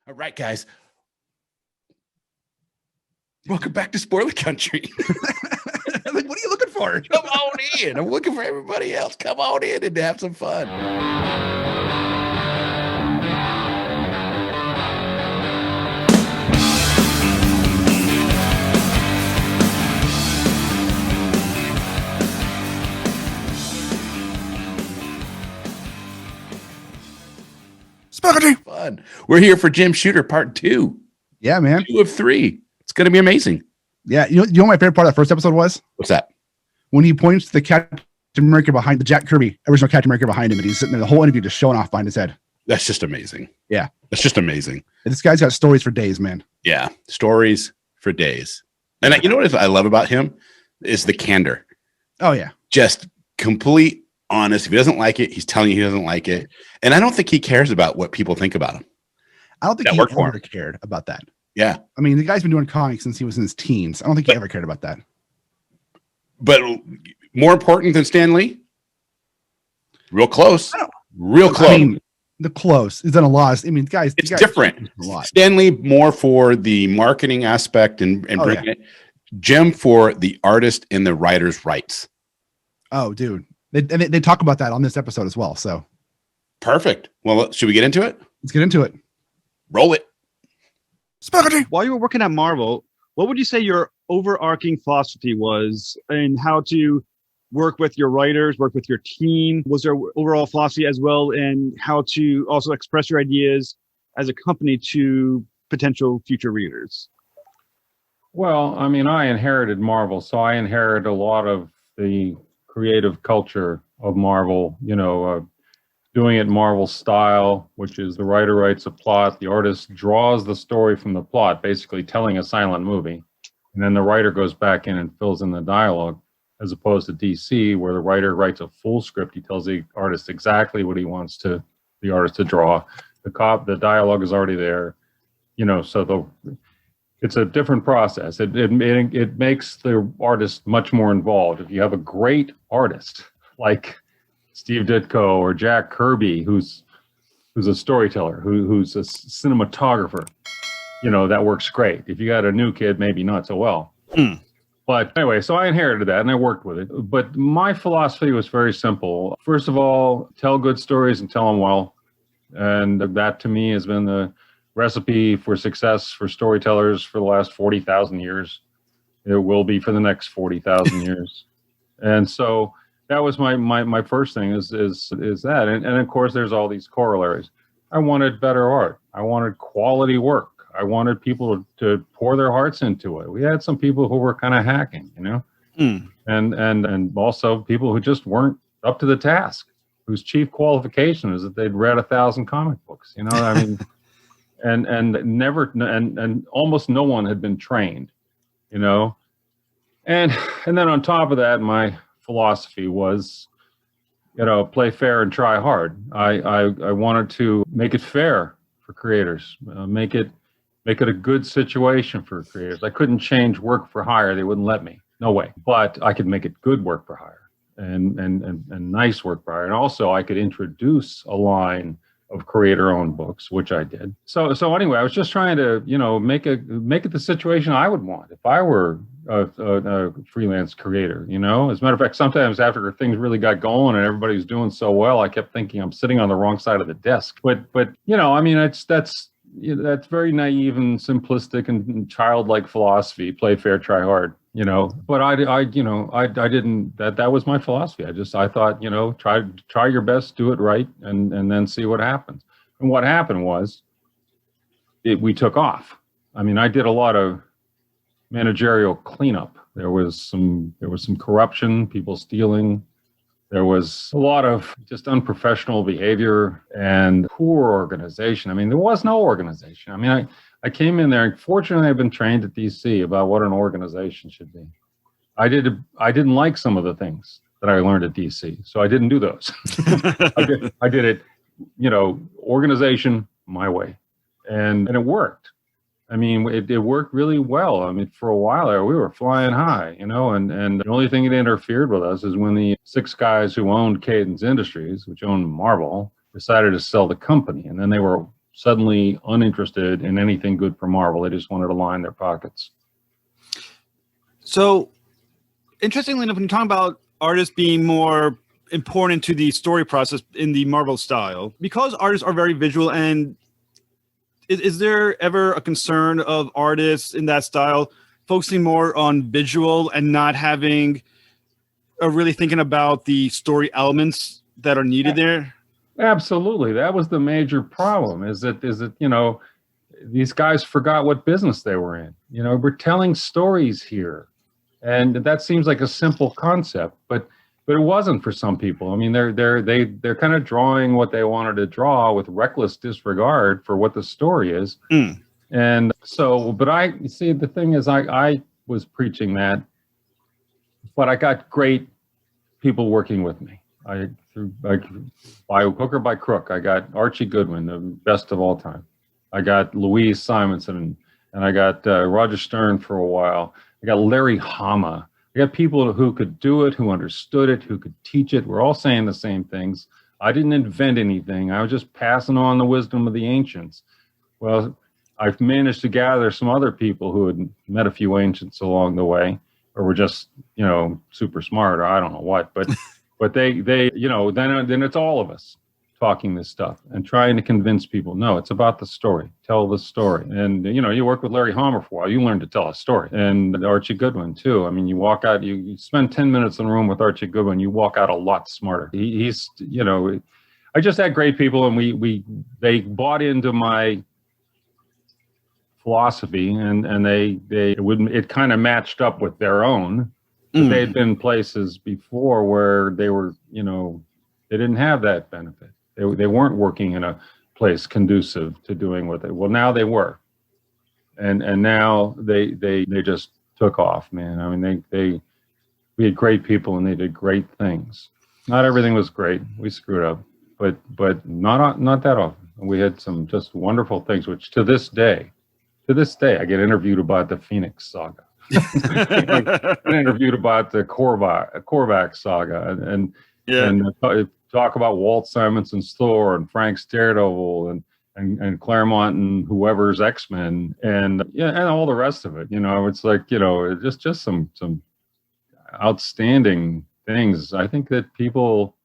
All right, guys. Welcome back to Spoiler Country. Like, what are you looking for? Come on in. I'm looking for everybody else. Come on in and have some fun. Spaghetti. Fun. We're here for Jim Shooter Part 2. Yeah, man. 2 of 3. It's going to be amazing. Yeah, you know what my favorite part of that first episode was? What's that? When he points to the Captain America behind the Jack Kirby, original Captain America behind him, and he's sitting there the whole interview just showing off behind his head. That's just amazing. Yeah. That's just amazing. And this guy's got stories for days, man. Yeah. Stories for days. And you know what I love about him is the candor. Oh, yeah. Just complete honest. If he doesn't like it, he's telling you he doesn't like it. And I don't think he cares about what people think about him. I don't think That he worked for ever him. cared about that. Yeah. I mean, the guy's been doing comics since he was in his teens. I don't think he ever cared about that. But more important than Stan Lee? Real close. Real close. I mean, the close. He's done a lot. I mean, guys. It's different. Stan Lee more for the marketing aspect and bringing it. Jim for the artist and the writer's rights. Oh, dude. They talk about that on this episode as well. So perfect. Well, should we get into it? Let's get into it. Roll it. Spaghetti. While you were working at Marvel, what would you say your overarching philosophy was in how to work with your writers, work with your team? Was there overall philosophy as well in how to also express your ideas as a company to potential future readers? Well, I mean, I inherited Marvel, so I inherited a lot of the creative culture of Marvel, doing it Marvel style, which is the writer writes a plot, the artist draws the story from the plot, basically telling a silent movie. And then the writer goes back in and fills in the dialogue, as opposed to DC, where the writer writes a full script. He tells the artist exactly what he wants the artist to draw. The dialogue is already there, so it's a different process. It makes the artist much more involved. If you have a great artist like Steve Ditko or Jack Kirby, who's a storyteller, who's a cinematographer, that works great. If you got a new kid, maybe not so well. But anyway, so I inherited that and I worked with it. But my philosophy was very simple. First of all, tell good stories and tell them well. And that to me has been the recipe for success for storytellers for the last 40,000 years. It will be for the next 40,000 years. And so that was my first thing is that. And of course, there's all these corollaries. I wanted better art. I wanted quality work. I wanted people to pour their hearts into it. We had some people who were kind of hacking, and also people who just weren't up to the task, whose chief qualification is that they'd read 1,000 comic books, I mean, and almost no one had been trained, and then on top of that, my philosophy was, play fair and try hard. I wanted to make it fair for creators, make it a good situation for creators. I couldn't change work for hire. They wouldn't let me. No way. But I could make it good work for hire and nice work for hire. And also I could introduce a line of creator-owned books, which I did. So anyway, I was just trying to, make it the situation I would want if I were a freelance creator, As a matter of fact, sometimes after things really got going and everybody was doing so well, I kept thinking I'm sitting on the wrong side of the desk. But I mean, that's very naive and simplistic and childlike philosophy. Play fair, try hard, But I didn't. That was my philosophy. I thought, try your best, do it right, and then see what happens. And what happened was, we took off. I mean, I did a lot of managerial cleanup. There was some corruption, people stealing. There was a lot of just unprofessional behavior and poor organization. I mean, there was no organization. I mean, I came in there, and fortunately, I've been trained at DC about what an organization should be. I didn't like some of the things that I learned at DC, so I didn't do those. I did it, organization my way, and it worked. I mean, it worked really well. I mean, for a while there, we were flying high, and the only thing that interfered with us is when the 6 guys who owned Cadence Industries, which owned Marvel, decided to sell the company. And then they were suddenly uninterested in anything good for Marvel. They just wanted to line their pockets. So, interestingly enough, when you're talking about artists being more important to the story process in the Marvel style, because artists are very visual, and is there ever a concern of artists in that style focusing more on visual and not having really thinking about the story elements that are needed there? Absolutely. That was the major problem is that, you know, these guys forgot what business they were in. You know, we're telling stories here. And that seems like a simple concept, but it wasn't for some people. I mean, they're kind of drawing what they wanted to draw with reckless disregard for what the story is. And so, but I see the thing is, I was preaching that, but I got great people working with me. By hook or by crook, I got Archie Goodwin, the best of all time. I got Louise Simonson, and I got Roger Stern for a while. I got Larry Hama. I got people who could do it, who understood it, who could teach it. We're all saying the same things. I didn't invent anything. I was just passing on the wisdom of the ancients. Well, I've managed to gather some other people who had met a few ancients along the way, or were just, you know, super smart, or I don't know what, but they, you know, then it's all of us talking this stuff and trying to convince people, no, it's about the story. Tell the story. And, you know, you work with Larry Hama for a while, you learn to tell a story. And Archie Goodwin, too. I mean, you walk out, you spend 10 minutes in a room with Archie Goodwin, you walk out a lot smarter. He's, you know, I just had great people, and they bought into my philosophy, and it kind of matched up with their own. But they had been places before where they were, you know, they didn't have that benefit. They weren't working in a place conducive to doing what they. Well, now they were, and now they just took off, man. I mean, we had great people, and they did great things. Not everything was great. We screwed up, but not that often. We had some just wonderful things, which to this day, I get interviewed about the Phoenix Saga. I get interviewed about the Korvac Saga, and talk about Walt Simonson's Thor and Frank's Daredevil and Claremont and whoever's X-Men and all the rest of it. You know, it's like, you know, just some outstanding things. I think that people,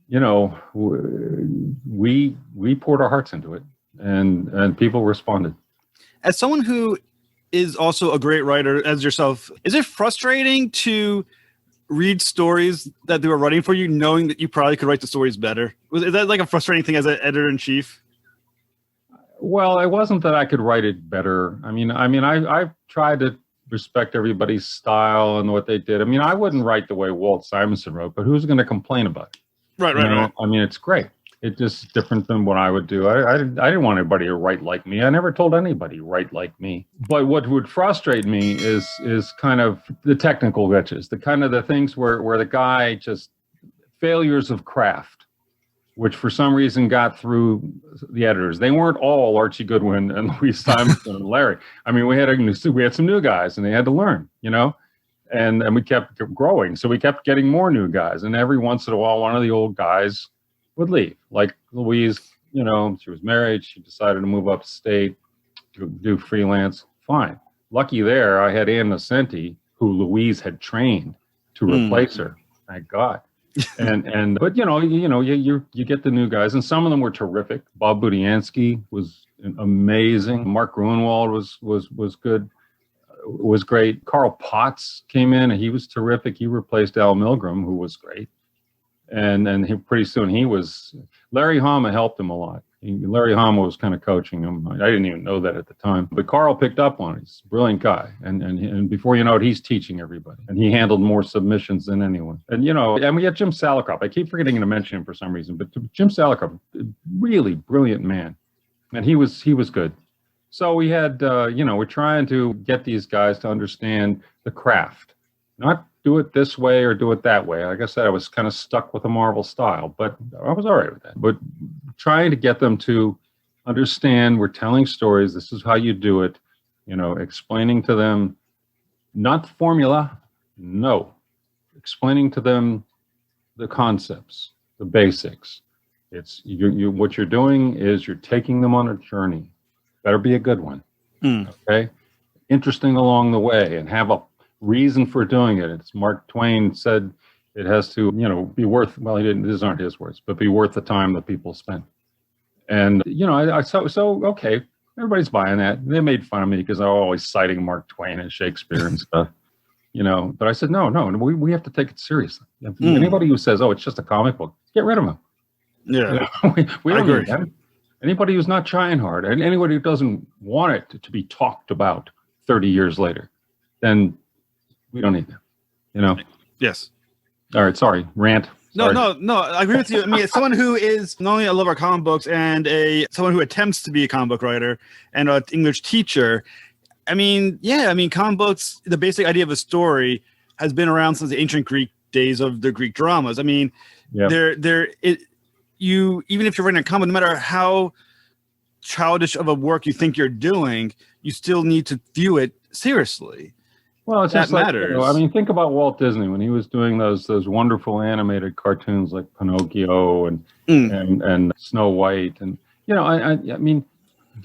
you know, we poured our hearts into it, and people responded. As someone who is also a great writer as yourself, is it frustrating to read stories that they were writing for you, knowing that you probably could write the stories better? Is that like a frustrating thing as an editor-in-chief? Well, it wasn't that I could write it better. I mean, I've tried to respect everybody's style and what they did. I mean, I wouldn't write the way Walt Simonson wrote, but who's going to complain about it? Right. I mean, it's great. It's just different than what I would do. I didn't want anybody to write like me. I never told anybody write like me. But what would frustrate me is kind of the technical glitches, the kind of the things where the guy just failures of craft, which for some reason got through the editors. They weren't all Archie Goodwin and Louise Simonson and Larry. I mean, we had some new guys, and they had to learn, you know. And we kept growing, so we kept getting more new guys. And every once in a while, one of the old guys would leave. Like Louise, you know, she was married. She decided to move upstate to do freelance. Fine. Lucky there, I had Ann Nocenti, who Louise had trained to replace her. Thank God. But you get the new guys, and some of them were terrific. Bob Budiansky was amazing. Mark Gruenwald was good. Was great. Carl Potts came in, and he was terrific. He replaced Al Milgrom, who was great. And pretty soon Larry Hama helped him a lot. Larry Hama was kind of coaching him. I didn't even know that at the time. But Carl picked up on it. He's a brilliant guy. And before you know it, he's teaching everybody. And he handled more submissions than anyone. And, you know, and we had Jim Salicrup. I keep forgetting to mention him for some reason. But Jim Salicrup, really brilliant man. And he was good. So we had, we're trying to get these guys to understand the craft. Not do it this way or do it that way. Like I said, I was kind of stuck with the Marvel style, but I was all right with that. But trying to get them to understand we're telling stories. This is how you do it. You know, explaining to them, not formula, no. Explaining to them the concepts, the basics, It's what you're doing is you're taking them on a journey. Better be a good one. Okay. Interesting along the way and have a reason for doing it. It's Mark Twain said it has to, be worth, well, he didn't, these aren't his words, but be worth the time that people spend. And, okay, everybody's buying that. They made fun of me because I'm always citing Mark Twain and Shakespeare and stuff, but I said, no, we have to take it seriously. Anybody who says, oh, it's just a comic book, get rid of them. Yeah. We I don't agree. need that. Anybody who's not trying hard and anybody who doesn't want it to be talked about 30 years later, then we don't need them, Yes. All right. Sorry. Rant. Sorry. No. I agree with you. I mean, as someone who is not only a lover of comic books and someone who attempts to be a comic book writer and an English teacher, comic books, the basic idea of a story has been around since the ancient Greek days of the Greek dramas. I mean, even if you're writing a comic, no matter how childish of a work you think you're doing, you still need to view it seriously. Well, it's that just like, matters. think about Walt Disney when he was doing those wonderful animated cartoons like Pinocchio and Snow White, and do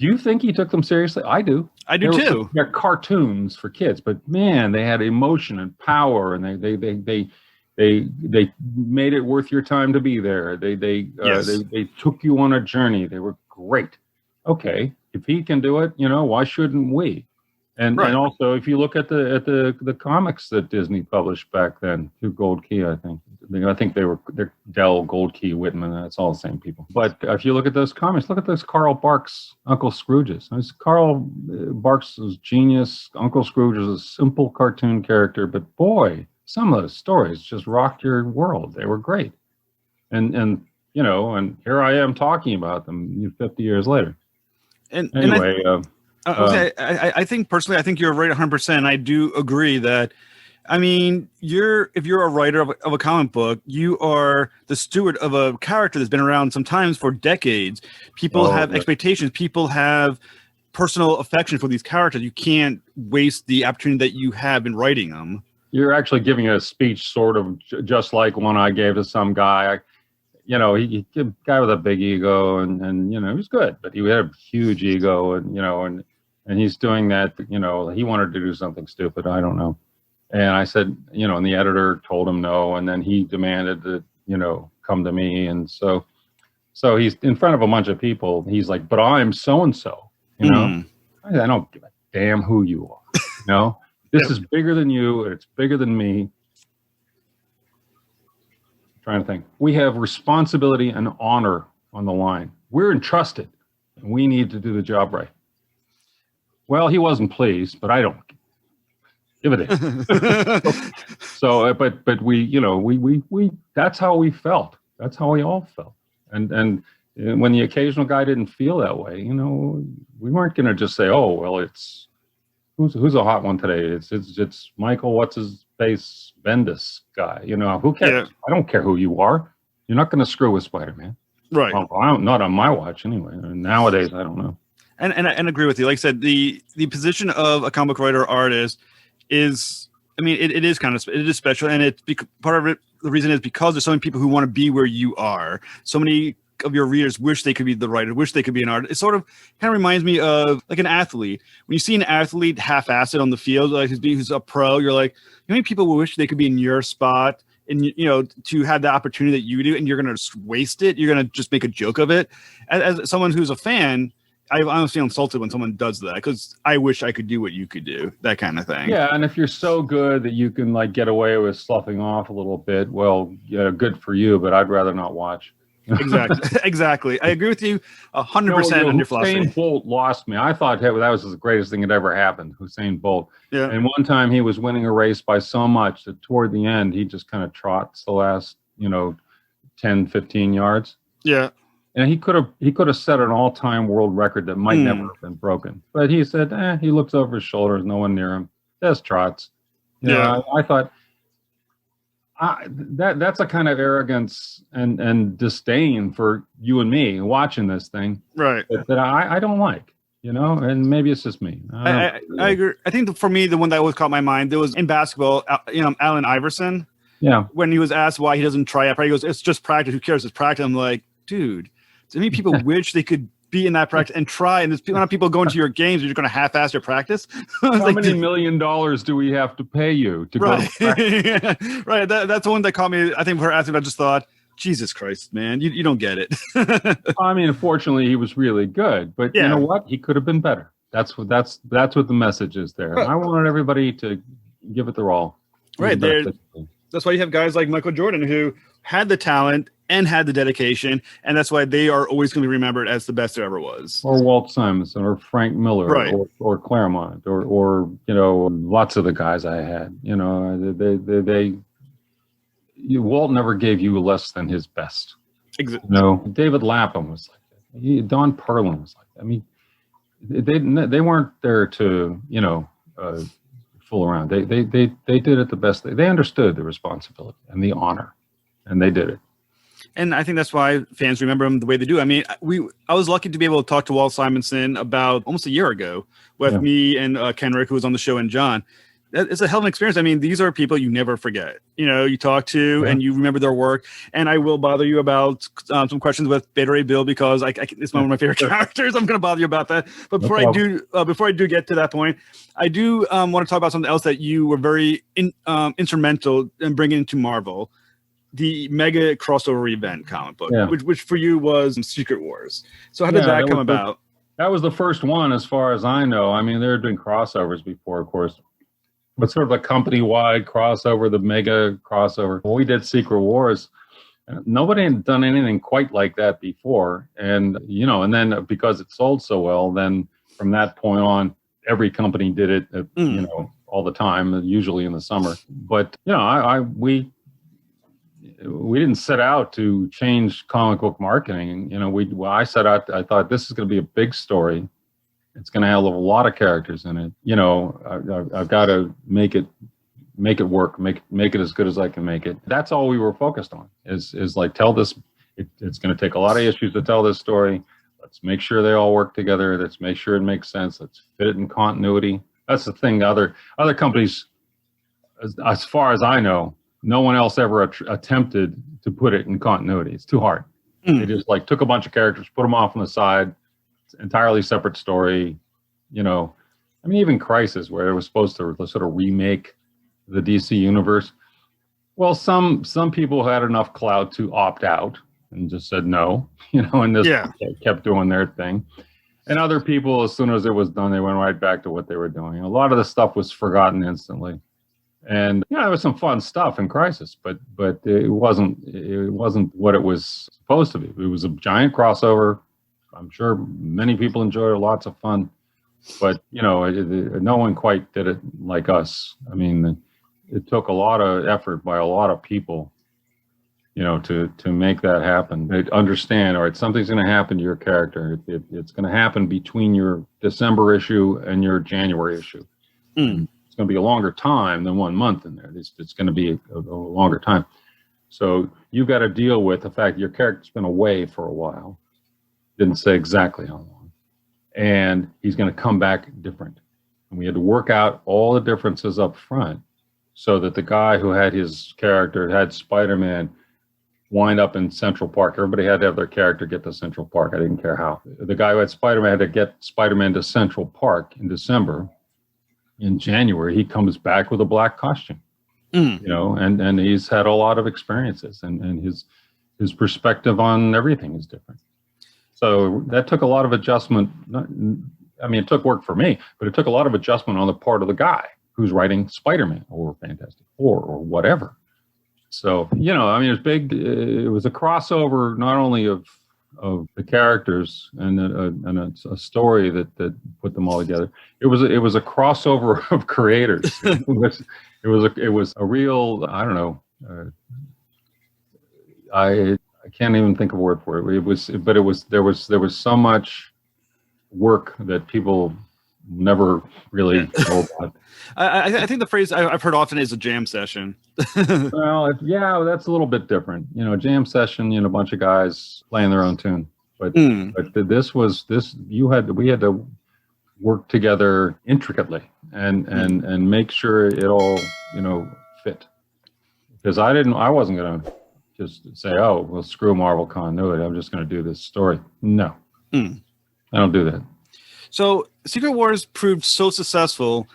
you think he took them seriously? I do. I do too. They're cartoons for kids, but man, they had emotion and power, and they made it worth your time to be there. They took you on a journey. They were great. Okay, if he can do it, why shouldn't we? And also, if you look at the comics that Disney published back then, through Gold Key, I think they're Dell, Gold Key, Whitman. That's all the same people. But if you look at those comics, look at those Carl Barks Uncle Scrooges. Carl Barks was genius. Uncle Scrooge was a simple cartoon character, but boy, some of those stories just rocked your world. They were great. And here I am talking about them 50 years later. I think personally, I think you're right 100%. I do agree that, if you're a writer of a comic book, you are the steward of a character that's been around sometimes for decades. People have expectations. People have personal affection for these characters. You can't waste the opportunity that you have in writing them. You're actually giving a speech sort of just like one I gave to some guy. He a guy with a big ego and he was good, but he had a huge ego and he's doing that, he wanted to do something stupid. I don't know. And I said, and the editor told him no. And then he demanded that, come to me. And so he's in front of a bunch of people. He's like, but I'm so-and-so, I don't give a damn who you are. This is bigger than you. And it's bigger than me. I'm trying to think. We have responsibility and honor on the line. We're entrusted. And we need to do the job right. Well, he wasn't pleased, but I don't give it in. So, but we that's how we felt. That's how we all felt. And when the occasional guy didn't feel that way, we weren't going to just say, oh, well, it's who's a hot one today? It's Michael, what's his face, Bendis guy. Who cares? Yeah. I don't care who you are. You're not going to screw with Spider-Man. Right. Well, not on my watch anyway. Nowadays, I don't know. And agree with you. Like I said, the position of a comic writer or artist is, it is special, and it's part of it. The reason is because there's so many people who want to be where you are. So many of your readers wish they could be the writer, wish they could be an artist. It sort of kind of reminds me of like an athlete. When you see an athlete half-assed on the field, like who's a pro, you're like, how many people wish they could be in your spot and to have the opportunity that you do, and you're going to just waste it. You're going to just make a joke of it. As someone who's a fan, I honestly feel insulted when someone does that because I wish I could do what you could do, that kind of thing. Yeah, and if you're so good that you can like get away with sloughing off a little bit, well, good for you, but I'd rather not watch. Exactly. I agree with you 100% on your philosophy. Usain Bolt lost me. I thought that was the greatest thing that ever happened, Usain Bolt. Yeah. And one time he was winning a race by so much that toward the end, he just kind of trots the last, 10, 15 yards. Yeah. And he could have set an all-time world record that might never have been broken. But he said, he looks over his shoulders, no one near him. Just trots. I thought that's a kind of arrogance and disdain for you and me watching this thing, right? That I don't like, and maybe it's just me. I agree. I think for me, the one that always caught my mind, there was in basketball, Allen Iverson. Yeah. When he was asked why he doesn't try out, he goes, "It's just practice. Who cares? It's practice." I'm like, dude, so many people wish they could be in that practice and try. And there's not people going to your games and you're going to half-ass your practice. How many $1 million do we have to pay you to go to practice? Right. That's the one that caught me. I think her asking, I just thought, Jesus Christ, man, you don't get it. I mean, fortunately, he was really good, but you know what? He could have been better. That's what the message is there. I wanted everybody to give it their all. Right there. That's why you have guys like Michael Jordan who had the talent and had the dedication, and that's why they are always going to be remembered as the best there ever was. Or Walt Simonson, or Frank Miller, right. or Claremont, or lots of the guys I had. Walt never gave you less than his best. Exactly. David Lapham was like that. Don Perlin was like that. I mean, they weren't there to fool around. They did it the best. They understood the responsibility and the honor, and they did it. And I think that's why fans remember him the way they do. I mean, I was lucky to be able to talk to Walt Simonson about almost a year ago with me and Kenric, who was on the show, and John. It's a hell of an experience. I mean, these are people you never forget. You talk to and you remember their work. And I will bother you about some questions with Beta Ray Bill because it's one of my favorite characters. I'm going to bother you about that. But before I do get to that point, I do want to talk about something else that you were very instrumental in bringing into Marvel. The mega crossover event comic book, which for you was Secret Wars. So how did that come about? That was the first one, as far as I know. I mean, they were doing crossovers before, of course, but sort of a company-wide crossover, the mega crossover. When we did Secret Wars, nobody had done anything quite like that before. And, and then because it sold so well, then from that point on, every company did it, all the time, usually in the summer. But, we didn't set out to change comic book marketing. I set out, I thought this is going to be a big story. It's going to have a lot of characters in it. I've got to make it work, make it as good as I can make it. That's all we were focused on is like, tell this, it's going to take a lot of issues to tell this story. Let's make sure they all work together. Let's make sure it makes sense. Let's fit it in continuity. That's the thing. Other companies, as far as I know, no one else ever attempted to put it in continuity. It's too hard. They just took a bunch of characters, put them off on the side. It's an entirely separate story. Even Crisis, where it was supposed to sort of remake the DC universe. Well, some people had enough clout to opt out and just said no, and just kept doing their thing. And other people, as soon as it was done, they went right back to what they were doing. A lot of the stuff was forgotten instantly. And there was some fun stuff in Crisis, but it wasn't what it was supposed to be. It was a giant crossover. I'm sure many people enjoyed it, lots of fun, but no one quite did it like us. I mean, it took a lot of effort by a lot of people, to make that happen. They understand, all right, something's going to happen to your character. It's going to happen between your December issue and your January issue. It's going to be a longer time than 1 month in there. It's going to be a longer time. So you've got to deal with the fact that your character's been away for a while. Didn't say exactly how long. And he's going to come back different. And we had to work out all the differences up front so that the guy who had his character, had Spider-Man, wind up in Central Park. Everybody had to have their character get to Central Park. I didn't care how. The guy who had Spider-Man had to get Spider-Man to Central Park in December. In January, he comes back with a black costume, and he's had a lot of experiences, and his perspective on everything is different. So that took a lot of adjustment. It took work for me, but it took a lot of adjustment on the part of the guy who's writing Spider-Man or Fantastic Four or whatever. So, it was big. It was a crossover, not only of the characters and a story that put them all together. It was a crossover of creators. It was a real, I don't know. I can't even think of a word for it. There was so much work that people never really know about. I think the phrase I've heard often is a jam session. Well, that's a little bit different. Jam session, a bunch of guys playing their own tune. But we had to work together intricately and make sure it all, fit. Because I wasn't going to just say, oh, well, screw Marvel continuity. I'm just going to do this story. No, I don't do that. So Secret Wars proved so successful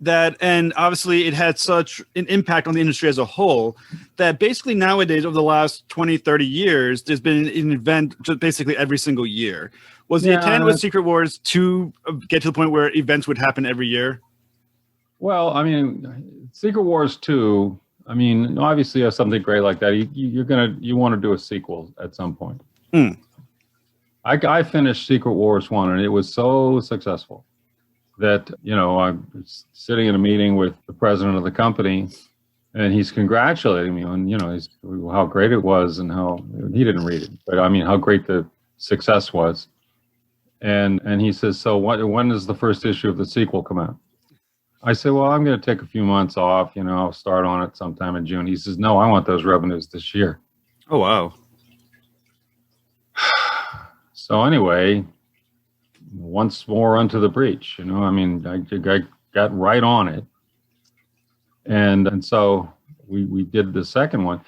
that, and obviously it had such an impact on the industry as a whole, that basically nowadays, over the last 20, 30 years, there's been an event just basically every single year. Was the intent with Secret Wars to get to the point where events would happen every year? Well, I mean, Secret Wars 2, I mean, obviously you have something great like that. You want to do a sequel at some point. I finished Secret Wars 1 and it was so successful that, you know, I was sitting in a meeting with the president of the company and he's congratulating me on, you know, how great it was and how he didn't read it, but I mean, how great the success was. And he says, so when does the first issue of the sequel come out? I said, well, I'm going to take a few months off. You know, I'll start on it sometime in June. He says, no, I want those revenues this year. Oh, wow. So anyway, once more unto the breach, you know, I mean, I got right on it. And so we did the second one.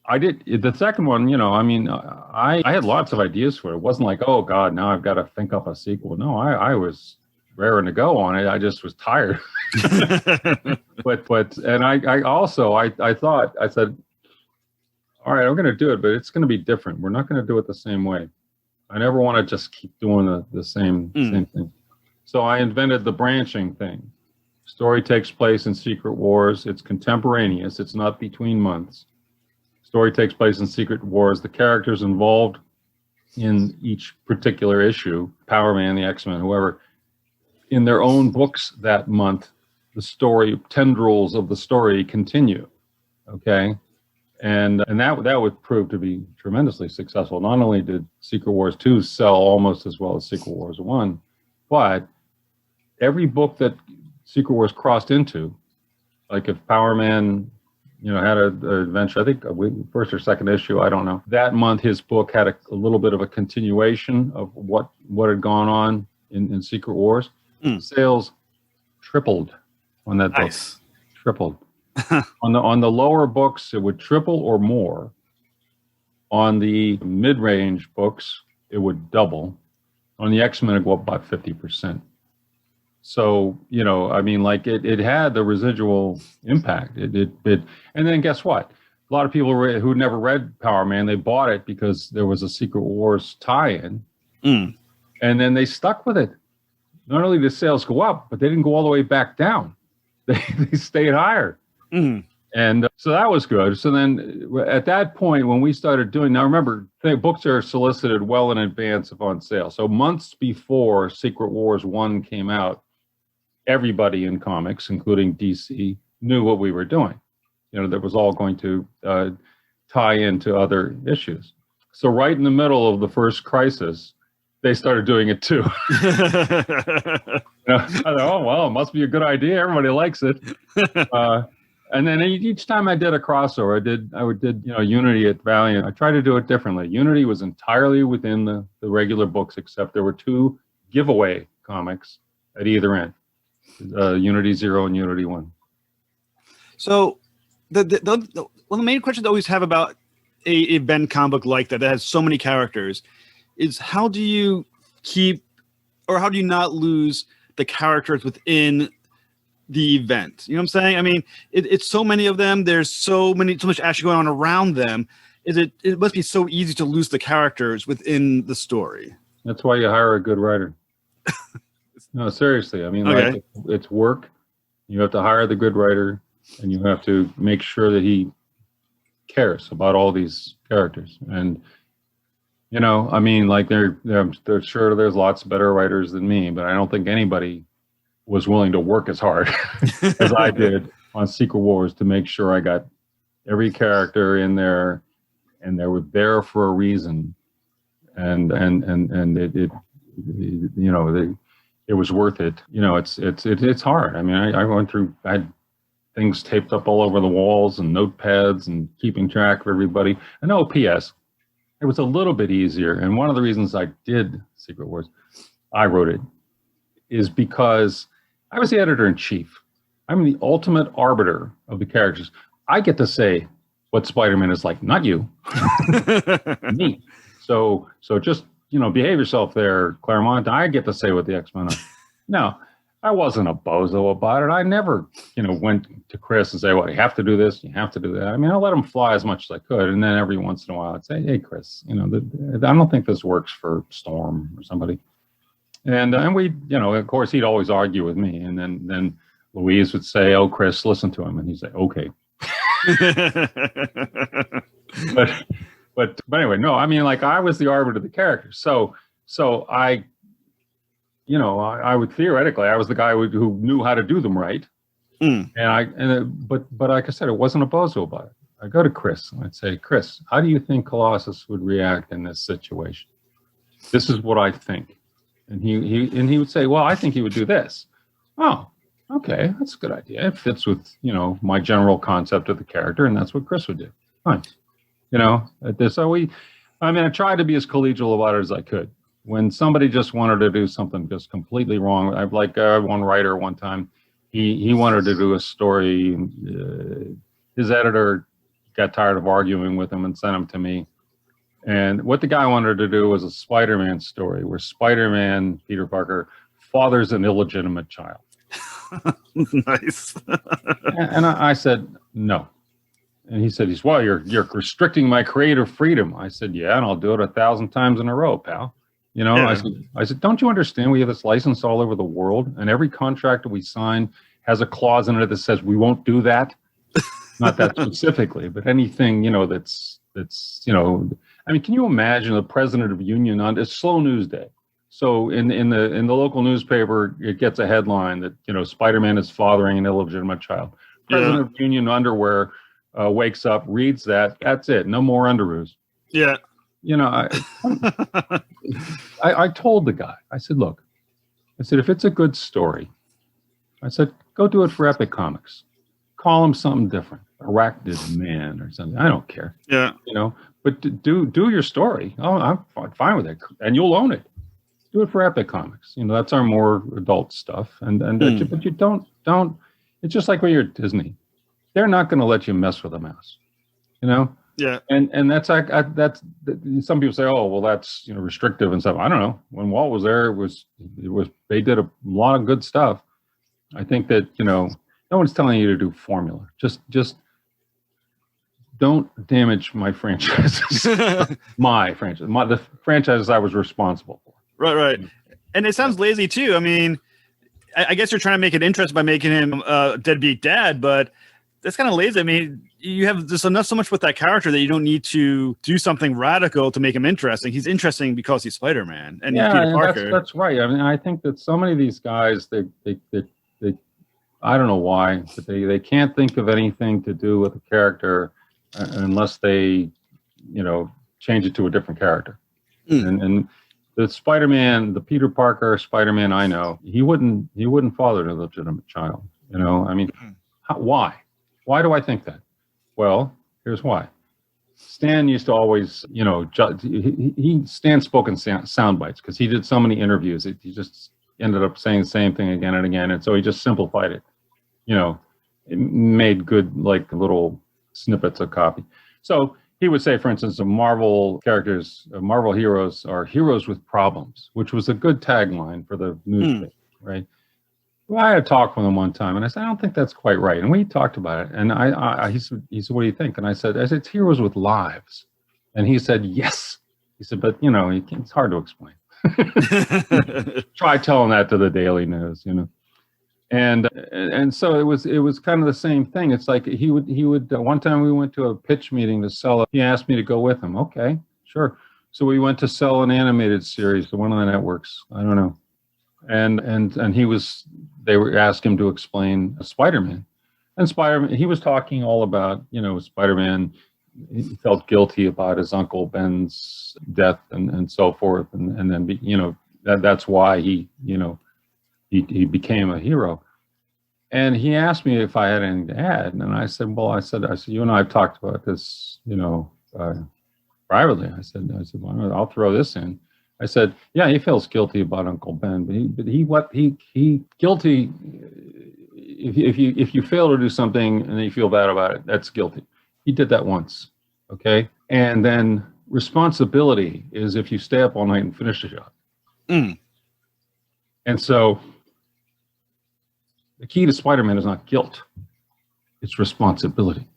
The second one, you know, I mean, I had lots of ideas for it. It wasn't like, oh God, now I've got to think up a sequel. No, I was raring to go on it. I just was tired. but I also thought, I said, all right, I'm going to do it, but it's going to be different. We're not going to do it the same way. I never want to just keep doing the same thing. So I invented the branching thing. Story takes place in Secret Wars. It's contemporaneous. It's not between months. Story takes place in Secret Wars. The characters involved in each particular issue, Power Man, the X-Men, whoever, in their own books that month, the story, tendrils of the story continue. Okay. And that would prove to be tremendously successful. Not only did Secret Wars 2 sell almost as well as Secret Wars 1, but every book that Secret Wars crossed into, like if Power Man, you know, had an adventure, I think first or second issue, I don't know. That month, his book had a little bit of a continuation of what had gone on in Secret Wars. Sales tripled on that book. Tripled. On the lower books, it would triple or more. On the mid-range books, it would double. On the X-Men, it would go up by 50%. So, you know, I mean, like it had the residual impact. And then guess what? A lot of people who never read Power Man, they bought it because there was a Secret Wars tie-in. And then they stuck with it. Not only did sales go up, but they didn't go all the way back down. They stayed higher. And so that was good. So then at that point, when we started doing, now remember, books are solicited well in advance of on sale. So months before Secret Wars 1 came out, everybody in comics, including DC, knew what we were doing. You know, that was all going to tie into other issues. So right in the middle of the first crisis, they started doing it too. You know, I thought, oh, well, it must be a good idea. Everybody likes it. And then each time I did a crossover, I did you know, Unity at Valiant. I tried to do it differently. Unity was entirely within the regular books, except there were 2 giveaway comics at either end. Unity 0 and Unity 1. So one of the main questions I always have about a event comic book like that has so many characters is how do you not lose the characters within the event? You know what I'm saying? I mean, it's so many of them. There's so much action going on around them. It must be so easy to lose the characters within the story. That's why you hire a good writer. No, seriously. I mean, like, it's work. You have to hire the good writer, and you have to make sure that he cares about all these characters. And you know, I mean, like they're sure there's lots of better writers than me, but I don't think anybody was willing to work as hard as I did on Secret Wars to make sure I got every character in there, and they were there for a reason, and it you know, it was worth it. You know, it's hard. I mean, I had things taped up all over the walls and notepads and keeping track of everybody. And P.S. it was a little bit easier. And one of the reasons I did Secret Wars, I wrote it, is because I was the editor-in-chief. I'm the ultimate arbiter of the characters. I get to say, what Spider-Man is like. Not you, me. So just, behave yourself there, Claremont. I get to say what the X-Men are. No, I wasn't a bozo about it. I never, went to Chris and say, well, you have to do this, you have to do that. I mean, I let him fly as much as I could. And then every once in a while I'd say, hey, Chris, I don't think this works for Storm or somebody. And we, of course, he'd always argue with me. And then Louise would say, oh, Chris, listen to him. And he'd say, okay. But anyway, no, I mean, like, I was the arbiter of the characters. So I would theoretically, I was the guy who knew how to do them right. But like I said, it wasn't a bozo about it. I go to Chris and I'd say, Chris, how do you think Colossus would react in this situation? This is what I think. And he would say, well, I think he would do this. Oh, okay, that's a good idea. It fits with, my general concept of the character, and that's what Chris would do. Fine. I tried to be as collegial about it as I could. When somebody just wanted to do something just completely wrong, I've one writer one time, he wanted to do a story. His editor got tired of arguing with him and sent him to me. And what the guy wanted to do was a Spider-Man story where Spider-Man, Peter Parker, fathers an illegitimate child. Nice. And I said, no. And he said, well, you're restricting my creative freedom. I said, yeah, and I'll do it 1,000 times in a row, pal. Yeah. I said, don't you understand? We have this license all over the world, and every contract that we sign has a clause in it that says we won't do that. Not that specifically, but anything, that's I mean, can you imagine the president of Union on a slow news day? So in the local newspaper, it gets a headline that, Spider-Man is fathering an illegitimate child. President of Union Underwear wakes up, reads that. That's it. No more underoos. Yeah. I told the guy, I said, look, if it's a good story, I said, go do it for Epic Comics. Call him something different. Arachnid Man or something. I don't care. Yeah. But do your story. Oh, I'm fine with it. And you'll own it. Do it for Epic Comics. That's our more adult stuff. But you don't, it's just like when you're at Disney. They're not going to let you mess with a mouse. Yeah. And that's some people say, oh, well, that's restrictive and stuff. I don't know. When Walt was there, it was they did a lot of good stuff. I think that no one's telling you to do formula. Just don't damage my franchises. The franchises I was responsible for. Right. And it sounds lazy too. I mean, I guess you're trying to make it interesting by making him deadbeat dad, but that's kind of lazy. I mean, you have just enough so much with that character that you don't need to do something radical to make him interesting. He's interesting because he's Spider-Man and Peter Parker. That's right. I mean, I think that so many of these guys, they I don't know why, but they can't think of anything to do with a character unless they, change it to a different character. And the Spider-Man, the Peter Parker Spider-Man I know, he wouldn't father a legitimate child. I mean, why? Why do I think that? Well, here's why. Stan used to always, Stan spoke in sound bites because he did so many interviews. He just ended up saying the same thing again and again. And so he just simplified it. It made good, like, little snippets of copy. So he would say, for instance, the Marvel characters, Marvel heroes are heroes with problems, which was a good tagline for the newspaper, right? Well, I had a talk with him one time, and I said, I don't think that's quite right. And we talked about it, and he said, what do you think? And I said, it's heroes with lives. And he said, yes. He said, but, it's hard to explain. Try telling that to the Daily News, And so it was kind of the same thing. It's like he would one time we went to a pitch meeting to sell he asked me to go with him. Okay, sure. So we went to sell an animated series to one of the networks. I don't know. And they were asked him to explain Spider-Man. And Spider-Man, he was talking all about, Spider-Man. He felt guilty about his Uncle Ben's death and so forth. And then, that's why he became a hero. And he asked me if I had anything to add. And I said, you and I have talked about this, privately. I said, well, I'll throw this in. I said, yeah, he feels guilty about Uncle Ben, but he guilty. If you fail to do something and you feel bad about it, that's guilty. He did that once. Okay. And then responsibility is if you stay up all night and finish the job. Mm. And so the key to Spider-Man is not guilt. It's responsibility.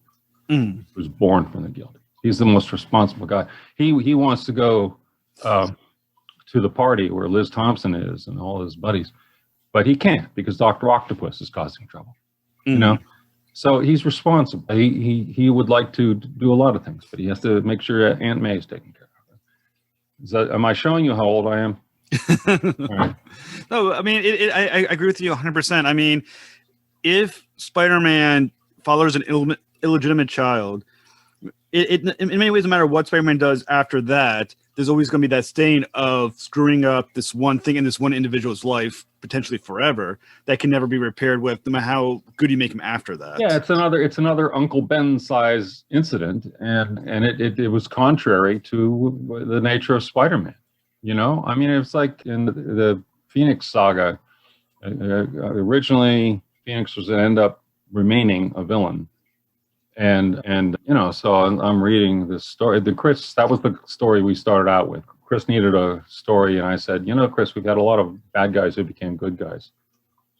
Mm. He was born from the guilt. He's the most responsible guy. He wants to go to the party where Liz Thompson is and all his buddies, but he can't because Dr. Octopus is causing trouble. Mm. You know, so he's responsible. He would like to do a lot of things, but he has to make sure Aunt May is taken care of. Am I showing you how old I am? Right. No, I mean, I agree with you 100%. I mean, if Spider-Man fathers an illegitimate child, in many ways, no matter what Spider-Man does after that, there's always going to be that stain of screwing up this one thing in this one individual's life, potentially forever, that can never be repaired with, no matter how good you make him after that. Yeah, it's another Uncle Ben size incident, and it was contrary to the nature of Spider-Man. You know, I mean, it's like in the Phoenix saga. Originally, Phoenix was going to end up remaining a villain. And you know, so I'm reading this story. That was the story we started out with. Chris needed a story, and I said, you know, Chris, we've got a lot of bad guys who became good guys.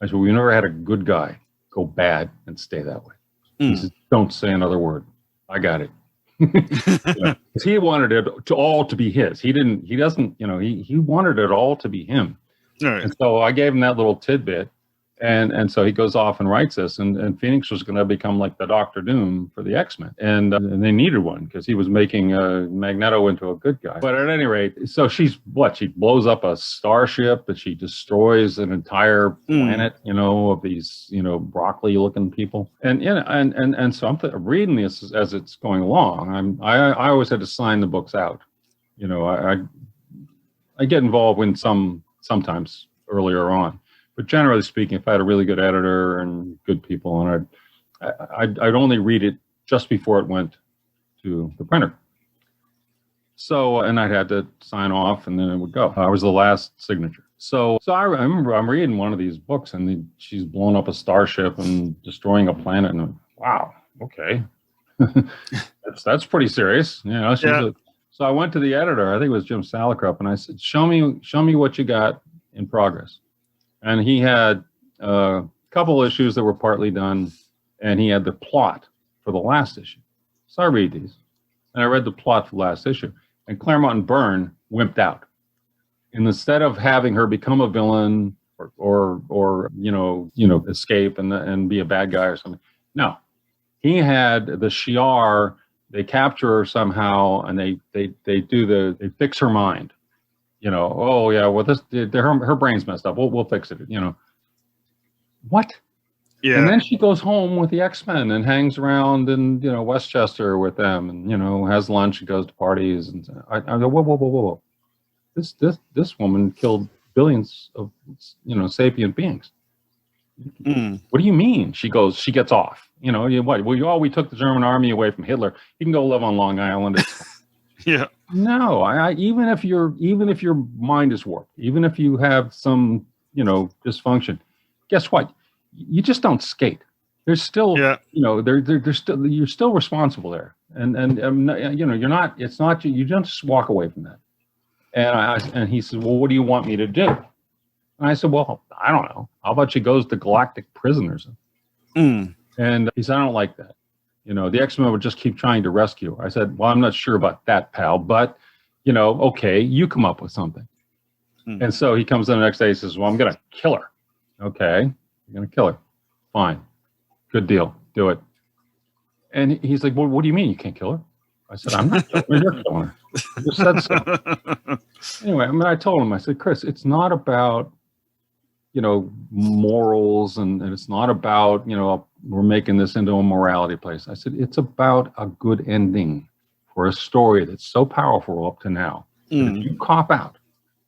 I said, we never had a good guy go bad and stay that way. He said, don't say another word. I got it. Yeah. He wanted it all to be his. He doesn't, you know, he wanted it all to be him. Right. And so I gave him that little tidbit. And so he goes off and writes this, and Phoenix was going to become like the Doctor Doom for the X-Men, and they needed one because he was making Magneto into a good guy. But at any rate, so she blows up a starship, that she destroys an entire planet, you know, of these, you know, broccoli-looking people, and so I'm reading this as it's going along. I always had to sign the books out, you know. I get involved in sometimes earlier on. But generally speaking, if I had a really good editor and good people, and I'd only read it just before it went to the printer. So, and I'd had to sign off, and then it would go. I was the last signature. So I remember I'm reading one of these books, and she's blowing up a starship and destroying a planet, and wow, okay, that's pretty serious, you know. So I went to the editor. I think it was Jim Salicrup, and I said, "Show me what you got in progress." And he had a couple issues that were partly done, and he had the plot for the last issue. So I read these, and I read the plot for the last issue, and Claremont and Byrne wimped out. And instead of having her become a villain or you know escape and be a bad guy or something, no, he had the Shi'ar. They capture her somehow, and they fix her mind. You know, oh yeah, well her brain's messed up. We'll fix it. You know, what? Yeah. And then she goes home with the X-Men and hangs around in, you know, Westchester with them, and, you know, has lunch and goes to parties. And I go, whoa. This woman killed billions of, you know, sapient beings. What do you mean? She gets off. You know, what? Well, we took the German army away from Hitler. You can go live on Long Island. Yeah. No, even if your mind is warped, even if you have some, you know, dysfunction, guess what? You just don't skate. There's still, you know, you're still responsible there, and you know, you're not. It's not you don't just walk away from that. And he said, well, what do you want me to do? And I said, well, I don't know. How about she goes to galactic prisoners? And he said, I don't like that. You know, the X-Men would just keep trying to rescue her. I said, well, I'm not sure about that, pal, but, you know, okay, you come up with something. And so he comes in the next day and says, well, I'm going to kill her. Okay, you're going to kill her. Fine. Good deal. Do it. And he's like, well, what do you mean you can't kill her? I said, I'm not killing her. You're killing her. I just said so. Anyway, I mean, I told him, I said, Chris, it's not about, you know, morals, and it's not about, you know, we're making this into a morality place. I said, it's about a good ending for a story that's so powerful up to now. If you cop out,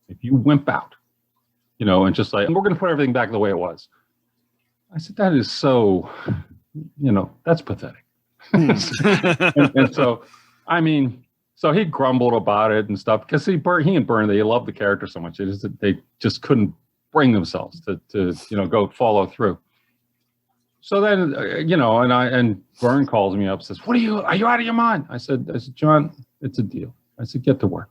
if you wimp out, you know, and just like, we're going to put everything back the way it was. I said, that is so, you know, that's pathetic. and so, I mean, so he grumbled about it and stuff because he and Byrne, they loved the character so much. They just couldn't bring themselves to you know, go follow through. So then, and Vern calls me up, says, are you out of your mind? I said, John, it's a deal. I said, get to work.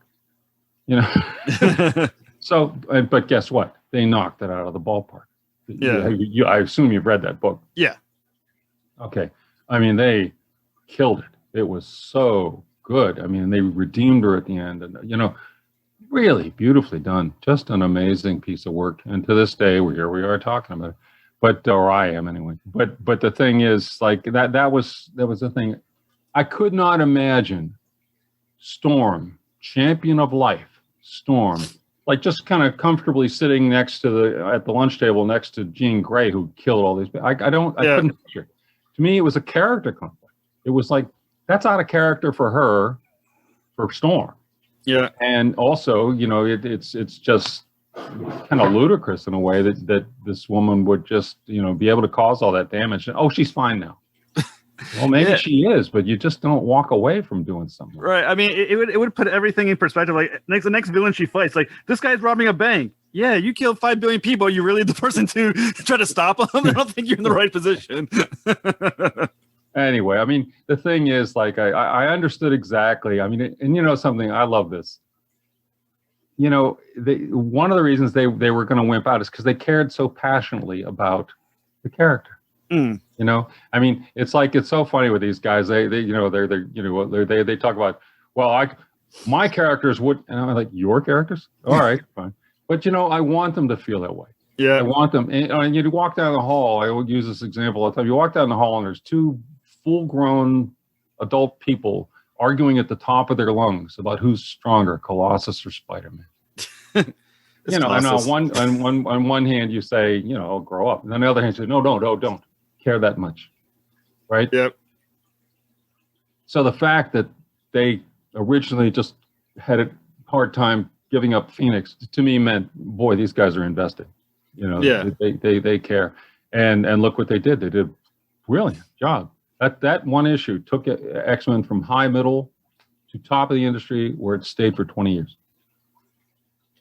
So, but guess what? They knocked it out of the ballpark. Yeah. I assume you've read that book. Yeah. Okay. I mean, they killed it. It was so good. I mean, they redeemed her at the end, and really beautifully done. Just an amazing piece of work. And to this day, here we are talking about it. Or I am anyway. But the thing is, like that was the thing. I could not imagine Storm, champion of life, Storm, like just kind of comfortably sitting at the lunch table next to Jean Grey, who killed all these people. I couldn't picture it. To me, it was a character conflict. It was like, that's out of character for her, for Storm. Yeah. And also, it's just kind of ludicrous in a way that this woman would just, be able to cause all that damage. And, she's fine now. Well, maybe she is, but you just don't walk away from doing something. Right. I mean, it would put everything in perspective. Like the next villain she fights, like, this guy's robbing a bank. Yeah, you killed 5 billion people. Are you really the person to try to stop him? I don't think you're in the right position. Anyway, I mean, the thing is, like, I understood exactly. I mean, and something, I love this. One of the reasons they were going to wimp out is because they cared so passionately about the character. Mm. I mean, it's so funny with these guys. They talk about, my characters would, and I'm like, your characters? All right, fine. But I want them to feel that way. Yeah. I want them. And you walk down the hall. I would use this example all the time. You walk down the hall and there's two full-grown adult people arguing at the top of their lungs about who's stronger, Colossus or Spider-Man. And on one hand you say, grow up, and on the other hand you say, no, don't care that much, right? Yep. So the fact that they originally just had a hard time giving up Phoenix, to me meant, boy, these guys are invested. They care, and look what they did. They did a brilliant job. That one issue took X-Men from high middle to top of the industry, where it stayed for 20 years.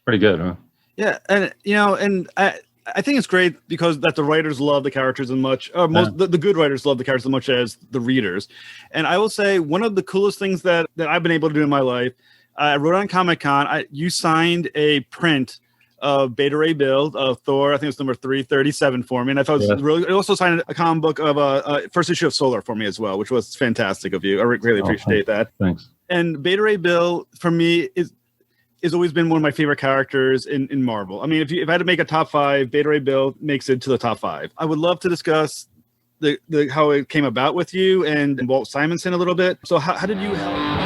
Pretty good, huh? Yeah, and I think it's great because that the writers love the characters as much, or the good writers love the characters as much as the readers. And I will say one of the coolest things that I've been able to do in my life, I wrote on Comic-Con. You signed a print of Beta Ray Bill of Thor. I think it's number 337 for me, and I thought it was really. I also signed a comic book of first issue of Solar for me as well, which was fantastic of you. I really appreciate that. Thanks. And Beta Ray Bill for me is always been one of my favorite characters in Marvel. I mean, if I had to make a top 5, Beta Ray Bill makes it to the top 5. I would love to discuss the how it came about with you and Walt Simonson a little bit. So how did you help?